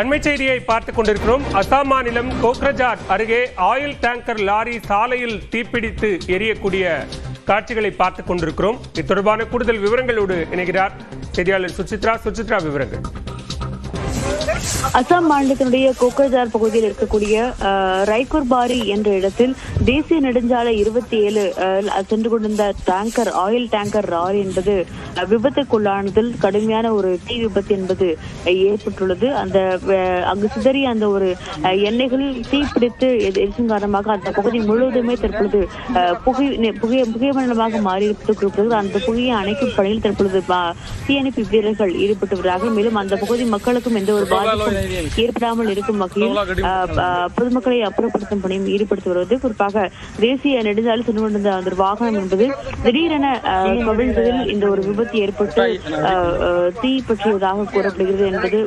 அண்மை செய்தியை பார்த்துக் கொண்டிருக்கிறோம். அசாம் மாநிலம் கோக்ரஜார் அருகே ஆயில் டேங்கர் லாரி சாலையில் தீப்பிடித்து எரியக்கூடிய காட்சிகளை பார்த்துக் கொண்டிருக்கிறோம். இது தொடர்பான கூடுதல் விவரங்களோடு இணைகிறார் செய்தியாளர் சுசித்ரா. விவரங்கள். அசாம் மாநிலத்தினுடைய கோக்ரஜார் பகுதியில் இருக்கக்கூடிய ரைகுர்பாரி என்ற இடத்தில் தேசிய நெடுஞ்சாலை 27 சென்று கொண்டிருந்த ஆயில் டேங்கர் லாரி என்பது விபத்துக்குள்ளானதில் கடுமையான ஒரு தீ விபத்து என்பது ஏற்பட்டுள்ளது. அங்கு சிதறிய அந்த ஒரு எண்ணெய்கள் தீப்பிடித்து எரிச்சும் காரணமாக அந்த பகுதி முழுவதுமே தற்பொழுது புகைமண்டலமாக மாறியிருக்கிறது. அந்த புகையை அணைக்கும் பணியில் தற்பொழுது தீயணைப்பு வீரர்கள் ஈடுபட்டு வருகிறார்கள். மேலும் அந்த பகுதி மக்களுக்கும் எந்த ஒரு பாதிப்பும் ஏற்படாமல் இருக்கும் வகையில் பொதுமக்களை அப்புறப்படுத்தும் பணியும் ஈடுபடுத்தி வருவது. குறிப்பாக தேசிய நெடுஞ்சாலை சென்று கொண்டிருந்த அந்த வாகனம் என்பது திடீரென கவிழ்ந்ததில் இந்த ஒரு விபத்து ஏற்பட்டு தீ பற்றியதாக கூறப்படுகிறது என்பது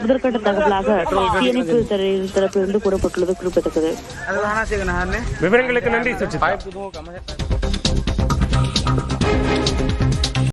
முதற்கட்ட தகவலாக தீயணைப்பு தரப்பிலிருந்து கூறப்பட்டுள்ளது குறிப்பிடத்தக்கது. விவரங்களுக்கு நன்றி.